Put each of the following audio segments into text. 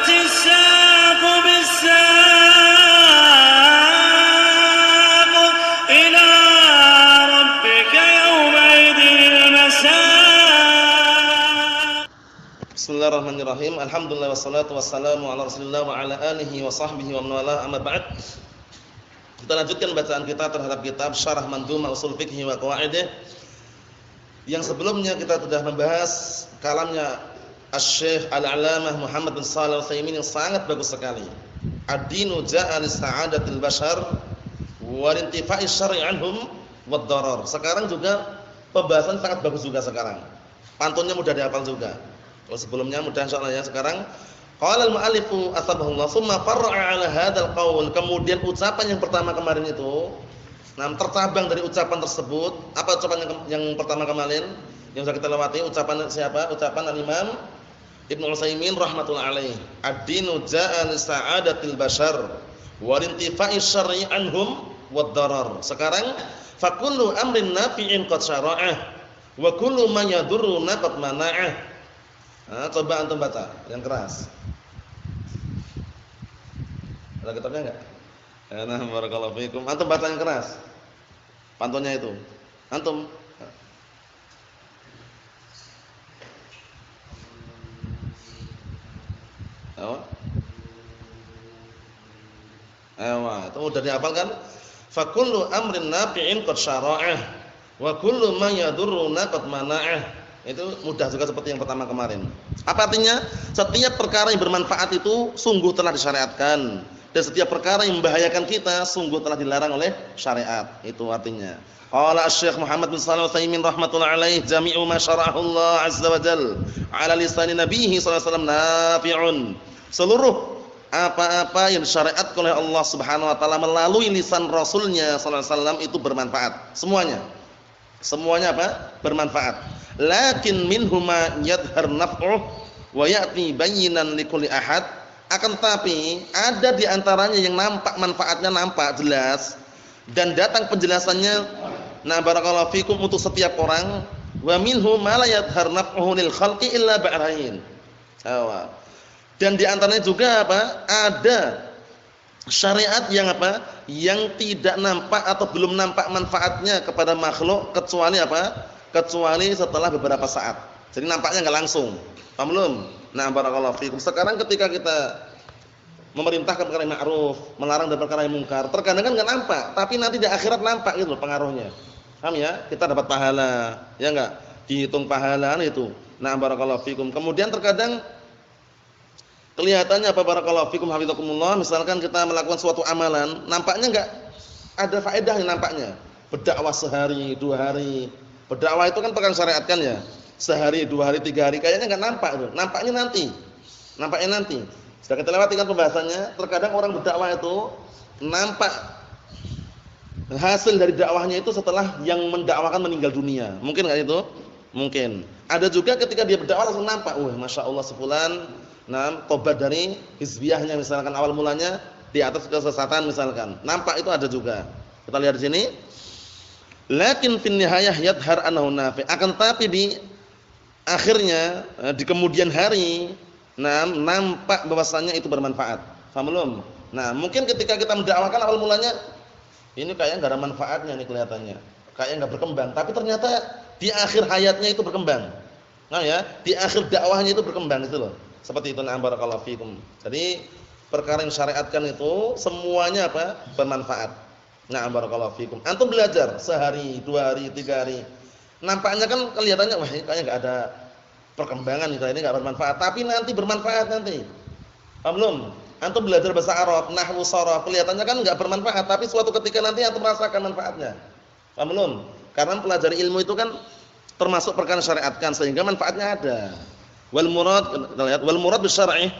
والتفت الساق بالساق إلى ربك يومئذ المساق. Bismillahirrahmanirrahim. Alhamdulillah wassalatu wassalamu ala Rasulillah wa ala alihi wa sahbihi wa man wala, amma ba'd. Kita lanjutkan bacaan kita terhadap kitab Syarah Mandhumah Ushul Fiqh wa Qawaidih. Yang sebelumnya kita sudah membahas kalamnya Asy-Syaikh Al-'Allamah Muhammad bin Shalih Al-Utsaimin yang sangat bagus sekali. Ad-dinu ja'a li sa'adatil bashar wa intifa'i syar'i anhum wad darar. Sekarang juga pembahasan sangat bagus juga sekarang. Pantunnya mudah dihafal juga. Kalau sebelumnya mudah insyaallah ya. Sekarang qala al-mu'allifu atsabahullah tsumma farra'a 'ala hadzal qaul. Kemudian ucapan yang pertama kemarin itu tercabang dari ucapan tersebut. Apa ucapan yang pertama kemarin yang sudah kita lewati? Ucapan siapa? Ucapan al-Imam Ibnu Utsaimin rahimatullah alaih. Ad-dinu ja'a li sa'adatil bashar wa intifa'i syar'i anhum wad darar. Sekarang fa kullu amrin nafi'in qad syara'ah wa kullu ma yadurruna qad mana'ah. Coba antum baca yang keras. Ada kitabnya enggak? Nah, barakallahu fikum. Antum baca yang keras. Pantunnya itu. Antum. Itu udah dihafal kan? Fa kullu amrin nafi'in qad syara'ah wa kullu ma yadurruna qad mana'ah. Itu mudah juga seperti yang pertama kemarin. Apa artinya? Setiap perkara yang bermanfaat itu sungguh telah disyariatkan, dan setiap perkara yang membahayakan kita sungguh telah dilarang oleh syariat. Itu artinya. Qala Asy-Syaikh Muhammad bin Shalih Al-Utsaimin rahimatullah alaih, jami'u ma syara'ahu Allah azza wa jalla ala lisani nabiyhi sallallahu alaihi wasallam nafi'un. Seluruh apa-apa yang disyariatkan oleh Allah Subhanahu wa taala melalui lisan Rasulnya sallallahu alaihi wasallam itu bermanfaat. Semuanya apa? Bermanfaat. Lakin minhuma yadhhar naf'uh wa ya'ti bayyinan likulli ahad. Akan tetapi ada di antaranya yang nampak manfaatnya, nampak jelas, dan datang penjelasannya barakallahu fikum untuk setiap orang. Wa minhu ma la yadhhar naf'uhu lil khalqi illa ba'rain. Dan di antaranya juga apa? Ada syariat yang apa? Yang tidak nampak atau belum nampak manfaatnya kepada makhluk kecuali apa? Kecuali setelah beberapa saat. Jadi nampaknya enggak langsung. Paham belum? Nah, barakallahu fikum. Sekarang ketika kita memerintahkan perkara yang ma'ruf, melarang dari perkara yang mungkar, terkadang kan enggak nampak, tapi nanti di akhirat nampak gitu loh pengaruhnya. Paham ya? Kita dapat pahala, ya enggak? Dihitung pahala itu. Nah, barakallahu fikum. Kemudian terkadang kelihatannya apa, barakallahu fikum hafizakumullah, misalkan kita melakukan suatu amalan, nampaknya enggak ada faedahnya nampaknya. Berdakwah sehari, 2 hari. Berdakwah itu kan perkara syariatkan ya. Sehari, 2 hari, 3 hari kayaknya enggak nampak itu. Nampaknya nanti. Sudah kita lewati kan pembahasannya. Terkadang orang berdakwah itu nampak hasil dari dakwahnya itu setelah yang mendakwakan meninggal dunia. Mungkin enggak itu? Mungkin. Ada juga ketika dia berdakwah langsung nampak, masya Allah sebulan tobat dari hizbiyahnya misalkan awal mulanya di atas kesesatan misalkan. Nampak itu ada juga. Kita lihat di sini. Lakin fin nihayah yadhhar annahu nafi'. Akan tetapi di akhirnya di kemudian hari nampak bahwasanya itu bermanfaat. Paham belum? Nah, mungkin ketika kita mendakwakan awal mulanya ini kayaknya enggak ada manfaatnya nih kelihatannya. Kayaknya enggak berkembang, tapi ternyata di akhir hayatnya itu berkembang. Nah ya, di akhir dakwahnya itu berkembang itu loh. Seperti itu, barakallahu fikum. Jadi perkara yang syariatkan itu semuanya apa? Bermanfaat. Barakallahu fikum. Antum belajar sehari, 2 hari, 3 hari. Nampaknya kan kelihatannya kayaknya enggak ada perkembangan ini enggak bermanfaat, tapi nanti bermanfaat nanti. Paham belum? Antum belajar bahasa Arab, nahwu, sharaf, kelihatannya kan enggak bermanfaat, tapi suatu ketika nanti antum merasakan manfaatnya. Paham belum? Karena pelajari ilmu itu kan termasuk perkara syariatkan sehingga manfaatnya ada. Wal murad bisyar'i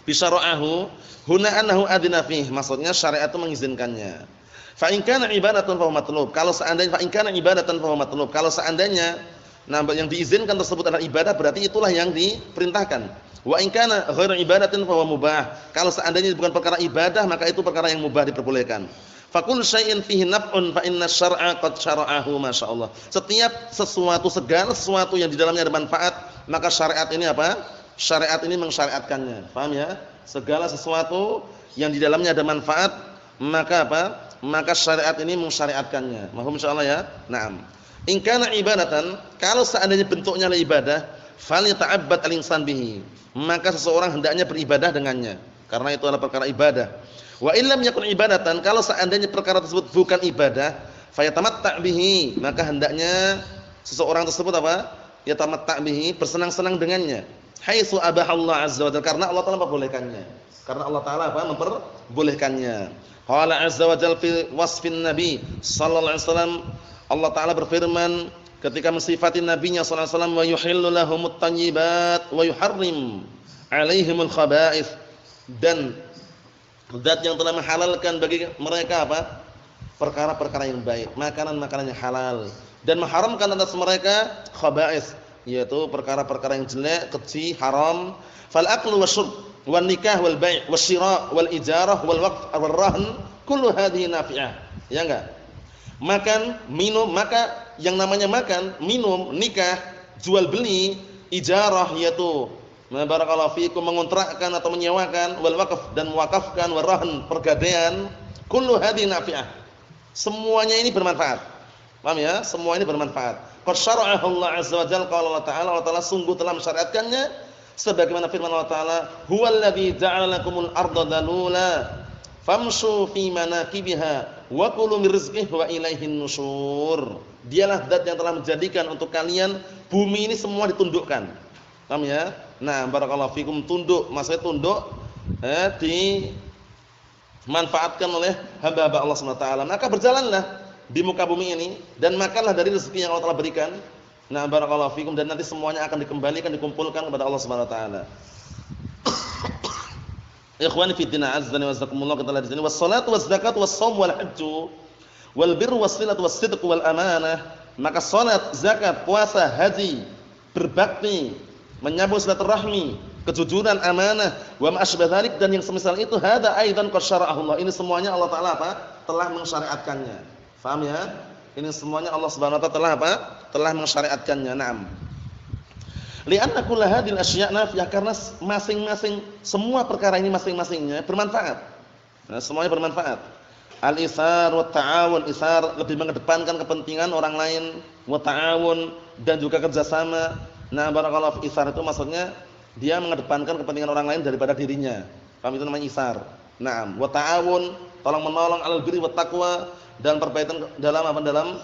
bisyara'ahu huna annahu adina fih. Maksudnya syariat itu mengizinkannya. Fa in kana ibadatan fa matlub. Kalau seandainya fa in kana ibadatan fa matlub. Kalau seandainya yang diizinkan tersebut adalah ibadah, berarti itulah yang diperintahkan. Wa in kana ghairu ibadatin fa mubah. Kalau seandainya bukan perkara ibadah, maka itu perkara yang mubah diperbolehkan. Fa kullu syai'in fihi naf'un fa inna syar'a qad syara'ahu, masyaallah. Setiap sesuatu, segala sesuatu yang di dalamnya ada manfaat, maka syariat ini apa? syariat ini mensyariatkannya. Paham ya? Segala sesuatu yang di dalamnya ada manfaat, maka apa? Maka syariat ini mensyariatkannya. Mohon insyaallah ya. Naam. In kana ibadatan, kalau seandainya bentuknya adalah ibadah, falyata'abbad al-insan bihi. Maka seseorang hendaknya beribadah dengannya, karena itu adalah perkara ibadah. Wa illam yakun ibadatan, kalau seandainya perkara tersebut bukan ibadah, fayatamatta' bihi, maka hendaknya seseorang tersebut apa? Yatamatta' bihi, bersenang-senang dengannya. Haitsu abahallahu azza wa jalla, karena Allah Taala membolehkannya. Karena Allah Taala apa? Memperbolehkannya. Qala azza wa jalla fi wasfin nabi sallallahu alaihi wasallam, Allah Taala berfirman ketika mensifati nabinya sallallahu alaihi wasallam, wa yuhillu lahumut thayyibat wa yuharrim alaihimul khaba'ith, dan zat yang telah menghalalkan bagi mereka apa? Perkara-perkara yang baik, makanan-makanan yang halal, dan mengharamkan atas mereka khaba'ith, yaitu perkara-perkara yang jelek, keji, haram. Fal aqlu wasyurb wan nikah wal bai' wasyira' wal ijarah wal waqf wal rahn kullu hadhihi nafi'ah. Ya enggak? Makan, minum, maka yang namanya makan, minum, nikah, jual beli, ijarah, yaitu barakallahu fikum, mengontrakkan atau menyewakan, wal waqf, dan mewakafkan, wal rahn, pergadaian, kullu hadhihi nafi'ah. Semuanya ini bermanfaat. Paham ya? Semua ini bermanfaat. Qad syara'ahu Allah azza wa jalla, qala Allah Ta'ala, Allah Ta'ala sungguh telah mensyariatkannya sebagaimana firman Allah Ta'ala, huwallazi ja'ala lakumul arda dalula famshu fi manakibiha wa kulu min rizqihi wa ilaihin nusyur. Dialah zat yang telah menjadikan untuk kalian bumi ini semua ditundukkan. Paham ya? Nah, barakallahu fikum, tunduk, maksudnya tunduk dimanfaatkan oleh hamba-hamba Allah Subhanahu wa taala. Maka berjalanlah di muka bumi ini dan makanlah dari rezeki yang Allah Taala berikan. Nah, barakallahu fikum, dan nanti semuanya akan dikembalikan, dikumpulkan kepada Allah Subhanahu wa taala. Ikhwani fi din, azzani wa jazakumullah, kita lihat di sini, wassalatu wazzakatu wasshaum wal hajju wal birru wassilatu wassidqu wal amanah. Maka salat, zakat, puasa, haji, berbakti, menyambung silaturahmi, kejujuran, amanah, wa ma asbah dzalik, dan yang semisal itu, hada aidan qad syara'ahu Allah. Ini semuanya Allah Taala apa? Telah mensyariatkannya. Paham ya? Ini semuanya Allah Subhanahu wa taala telah apa? Telah mensyariatkannya. Naam. Li'anna kull hadhil asya' nafiyah, karena masing-masing, semua perkara ini masing-masingnya bermanfaat. Nah, semuanya bermanfaat. Al-isar wa ta'awun, isar lebih mengedepankan kepentingan orang lain, wa ta'awun, dan juga kerjasama. Nah, barakallahu, isar itu maksudnya dia mengedepankan kepentingan orang lain daripada dirinya. Paham, itu namanya isar. Naam, wa ta'awun, tolong menolong, alal birri wat taqwa, dan perbaikan dalam apa? Dalam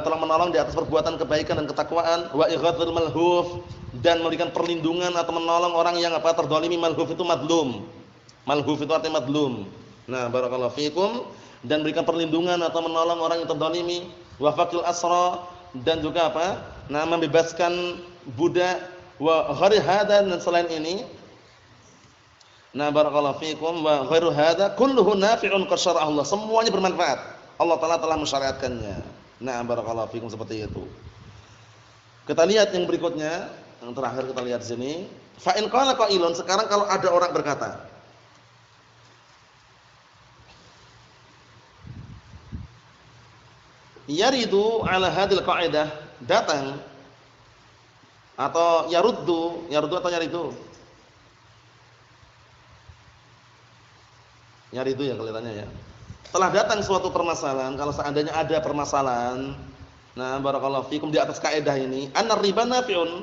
tolong menolong di atas perbuatan kebaikan dan ketakwaan. Wa ighathul malhuf, dan memberikan perlindungan atau menolong orang yang apa? Terdolimi. Malhuf itu madlum. Malhuf itu artinya madlum. Nah, barakallahu fikum, dan berikan perlindungan atau menolong orang yang terdolimi. Wa faqil asra, dan juga apa? Nah, membebaskan budak. Wa ghairi hada, dan selain ini. Nah, barakallahu fikum, wa ghairu hada kulluhu nafi'un qad syara'ahu Allah. Semuanya bermanfaat. Allah Taala telah mensyariatkannya. Nah, barakallahu fikum, seperti itu. Kita lihat yang berikutnya, yang terakhir kita lihat di sini. Fa in qala qailun, sekarang kalau ada orang berkata, yaridu ala hadil qaidah, datang, atau yaruddu atau yaridu? Yaridu ya kelihatannya ya. Telah datang suatu permasalahan, kalau seandainya ada permasalahan, nah barakallahu fikum, di atas kaidah ini, annar riba nafi'un.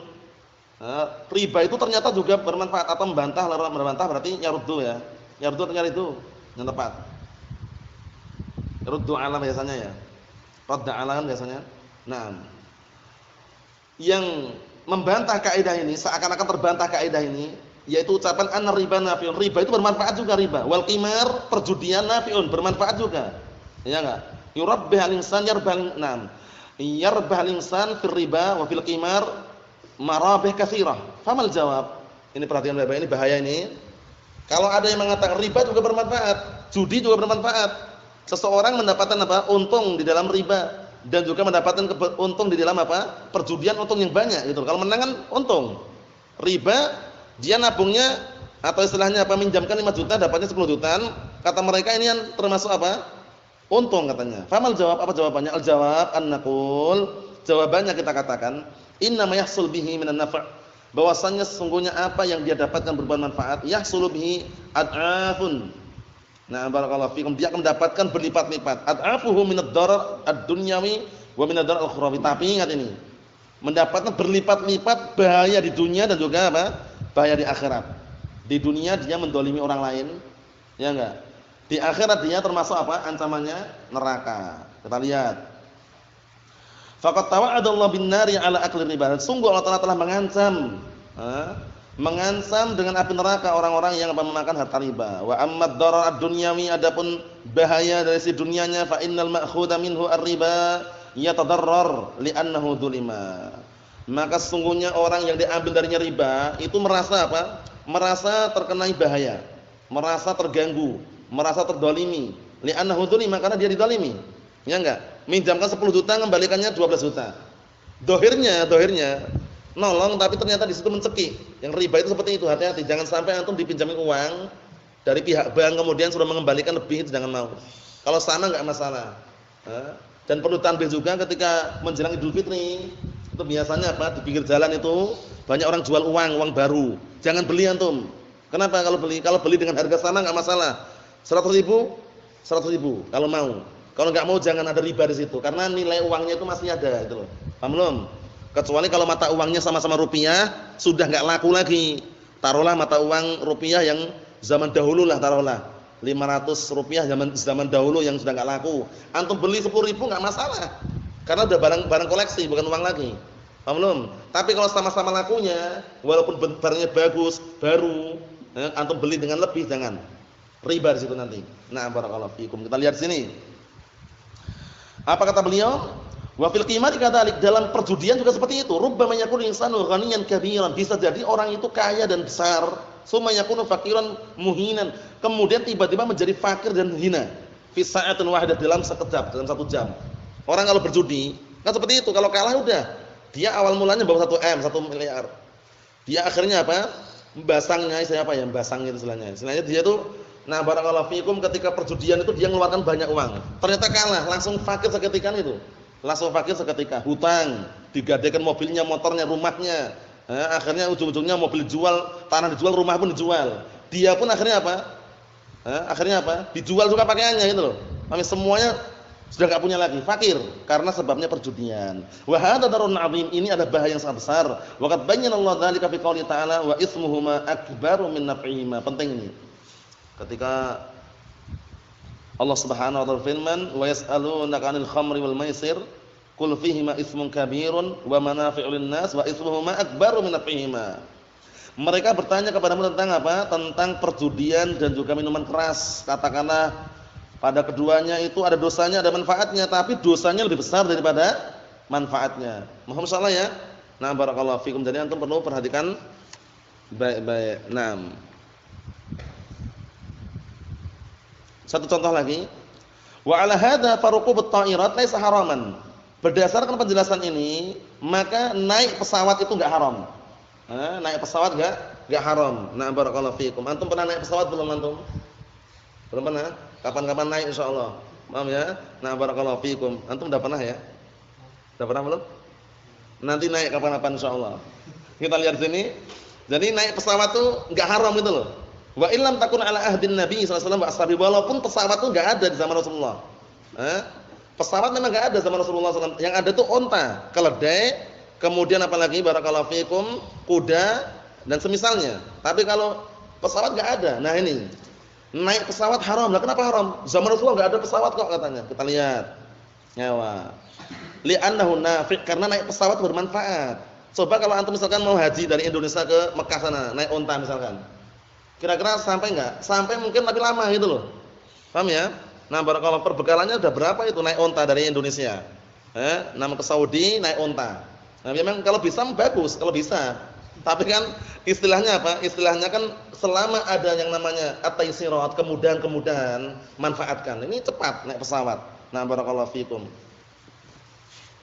Nah, riba itu ternyata juga bermanfaat, atau membantah, lalu membantah berarti yaruddu ya. Yaruddu atau yaridu? Yang tepat. Yaruddu ala biasanya ya. Radda ala kan biasanya. Nah, yang membantah kaidah ini, seakan-akan terbantah kaidah ini, yaitu ucapan annar riba nafi'un. Riba itu bermanfaat juga, riba. Wal qimar, perjudian, nafi'un, bermanfaat juga. Ya enggak? Yurabbihal insan yarbahal nam. Yarbahal insan fil riba wa fil qimar marabih katsirah. Famal jawab? Ini perhatian Bapak, ini bahaya ini. Kalau ada yang mengatakan riba juga bermanfaat, judi juga bermanfaat. Seseorang mendapatkan apa? Untung di dalam riba, dan juga mendapatkan untung di dalam apa? Perjudian, untung yang banyak gitu. Kalau menang kan untung. Riba dia nabungnya atau istilahnya apa? Minjamkan 5 juta dapatnya 10 jutaan. Kata mereka ini yang termasuk apa? Untung katanya. Famal jawab? Apa jawabannya? Al jawab an naqul. Jawabannya kita katakan, inna ma yahsul bihi minan naf'. bahwasannya sesungguhnya apa yang dia dapatkan berupa manfaat, yahsulu bihi ad'afun. Nah, barakallahu fikum, dia akan mendapatkan berlipat-lipat. Ad'afuhu minad darar ad-dunyawi wa minad darar al-ukhrawi. Tapi ingat ini, mendapatkan berlipat-lipat bahaya di dunia dan juga apa? Bahaya di akhirat. Di dunia dia mendolimi orang lain, ya enggak? Di akhirat dia termasuk apa? Ancamannya neraka. Kita lihat. Faqad tawa'adallahu bin-nari 'ala akli riba. Sungguh Allah Ta'ala telah mengancam dengan api neraka orang-orang yang memakan harta riba. Wa ammad darar ad-dunyawi, adapun bahaya dari si dunianya, fa innal ma'khudha minhu ar-riba yatadarrar li'annahu dzulima. Maka sesungguhnya orang yang diambil darinya riba itu merasa apa? Merasa terkena bahaya, merasa terganggu, merasa terdolimi. Li'annahu dzulima, karena dia didolimi. Ya enggak? Minjamkan 10 juta, ngembalikannya 12 juta. Dohirnya nolong, tapi ternyata di situ mencekik. Yang riba itu seperti itu, hati-hati. Jangan sampai antum dipinjamin uang dari pihak bank kemudian sudah mengembalikan lebih, itu jangan mau. Kalau sama enggak masalah. Dan perlu tanbih juga ketika menjelang Idul Fitri, itu biasanya apa? Di pinggir jalan itu banyak orang jual uang baru. Jangan beli antum. Kenapa kalau beli? Kalau beli dengan harga sama enggak masalah. 100.000 kalau mau. Kalau enggak mau jangan ada riba di situ, karena nilai uangnya itu masih ada gitu loh. Paham belum? Kecuali kalau mata uangnya sama-sama rupiah, sudah enggak laku lagi. Taruhlah mata uang rupiah yang zaman dahulu lah, taruhlah 500 rupiah zaman dahulu yang sudah enggak laku. Antum beli 10.000 enggak masalah. Karena udah barang koleksi, bukan uang lagi. Paham belum? Tapi kalau sama-sama lakunya, walaupun barangnya bagus, baru, antum beli dengan lebih, jangan. Riba di situ nanti. Nah, barakallahu fikum. Kita lihat sini. Apa kata beliau? Wa fil qimati kadzalik, dalam perjudian juga seperti itu. Rubbama yakunu insanu ghaniyan kabiran, bisa jadi orang itu kaya dan besar, summa yakunu faqiran muhinan, kemudian tiba-tiba menjadi fakir dan hina. Fi sa'atin wahidah, dalam sekejap, dalam 1 jam. Orang kalau berjudi, kan seperti itu, kalau kalah udah. Dia awal mulanya bawa 1 miliar. Dia akhirnya apa? Basangnya, istilahnya apa ya? Basang itu istilahnya. Istilahnya dia tuh, nah barakallahu fikum, ketika perjudian itu dia mengeluarkan banyak uang. Ternyata kalah, langsung fakir seketika itu. Langsung fakir seketika, hutang, digadaikan mobilnya, motornya, rumahnya. Akhirnya ujung-ujungnya mobil dijual, tanah dijual, rumah pun dijual. Dia pun akhirnya apa? Akhirnya apa? Dijual juga pakaiannya gitu loh. Tapi semuanya sudah enggak punya lagi, fakir karena sebabnya perjudian. Wa hadza darun 'azim, ini ada bahaya yang sangat besar. Wa qad bayyana Allah dzalika fi qouli ta'ala wa ismuhuma akbaru min naf'ihima. Penting ini. Ketika Allah Subhanahu wa taala firman, "Wa yas'alunaka 'anil khamri wal maisir, qul fihima itsmun kabirun wa manafi'u lin-nas wa itsmuhuma akbaru min naf'ihima." Mereka bertanya kepadamu tentang apa? Tentang perjudian dan juga minuman keras. Katakanlah pada keduanya itu ada dosanya, ada manfaatnya, tapi dosanya lebih besar daripada manfaatnya. Mohon salah ya. Nah, barakallahu fikum. Jadi antum perlu perhatikan baik-baik. Naam. Satu contoh lagi. Wa 'ala hadza faruqubut ta'irat laisa haraman. Berdasarkan penjelasan ini, maka naik pesawat itu enggak haram. Naik pesawat enggak haram. Nah, barakallahu fikum. Antum pernah naik pesawat belum antum? Belum pernah? Kapan-kapan naik insyaallah. Paham ya? Nah, barakallahu fikum. Antum udah pernah ya? Udah pernah belum? Nanti naik kapan-kapan insyaallah. Kita lihat sini. Jadi naik pesawat tuh enggak haram gitu loh. Wa illam takun ala ahdin Nabi sallallahu alaihi wasallam wa ashabi, walaupun pesawat itu enggak ada di zaman Rasulullah. Pesawat memang enggak ada zaman Rasulullah SAW. Yang ada itu onta, keledai, kemudian apalagi barakallahu fikum, kuda dan semisalnya. Tapi kalau pesawat enggak ada. Nah ini, naik pesawat haram. Lah kenapa haram? Zaman Rasulullah enggak ada pesawat kok katanya. Kita lihat. Nyawa. Li'annahu nafi', karena naik pesawat bermanfaat. Coba kalau antum misalkan mau haji dari Indonesia ke Mekah sana, naik onta misalkan. Kira-kira sampai enggak? Sampai mungkin tapi lama gitu loh. Paham ya? Nah, barakallahu, perbekalannya udah berapa itu naik onta dari Indonesia? Nama ke Saudi naik onta. Nah, memang kalau bisa bagus, kalau bisa. Tapi kan istilahnya apa? Istilahnya kan selama ada yang namanya at-taisirat, kemudahan-kemudahan, manfaatkan. Ini cepat naik pesawat. Nah, barakallahu fikum.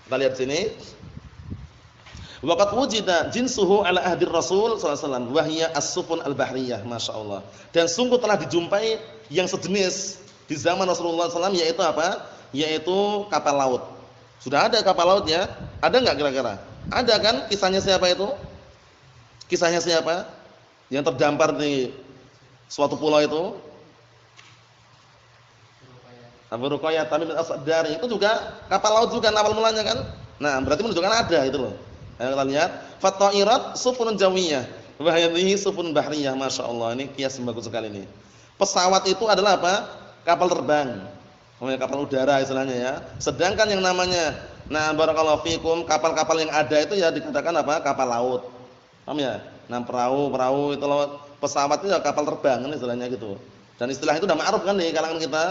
Kita lihat sini. Waqad wujida jinsuhu ala ahdir Rasul sallallahu alaihi wasallam wa hiya as-sufun al-bahriyah, masyaallah. Dan sungguh telah dijumpai yang sejenis di zaman Rasulullah SAW, yaitu apa? Yaitu kapal laut. Sudah ada kapal laut ya? Ada enggak kira-kira? Ada kan? Kisahnya siapa itu? Kisahnya siapa? Yang terdampar di suatu pulau itu? Abu Ruqayyah Tamim al-Asdari. Itu juga kapal laut juga awal mulanya kan? Nah, berarti menunjukkan ada itu loh. Ayo kita lihat, Fattairat sufunun jawiyah wa hadhihi sufun bahriyah. Masyaallah, ini kias yang bagus sekali ini. Pesawat itu adalah apa? Kapal terbang. Kapal udara istilahnya ya. Sedangkan yang namanya barakallahu fikum, kapal-kapal yang ada itu ya dikatakan apa? Kapal laut. Paham ya? Nah, perahu itu loh, pesawat itu ya kapal terbang kan istilahnya gitu. Dan istilah itu udah ma'ruf kan di kalangan kita.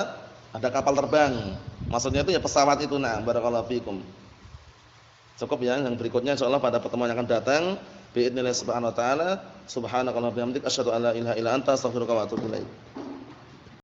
Ada kapal terbang. Maksudnya itu ya pesawat itu. Nah, barakallahu fikum. Cukup ya, yang berikutnya insyaallah pada pertemuan yang akan datang. Biidznillah subhanahu wa ta'ala. Subhanakallahumma wa bihamdika asyhadu an la ilaha illa anta astaghfiruka wa atubu ilaik.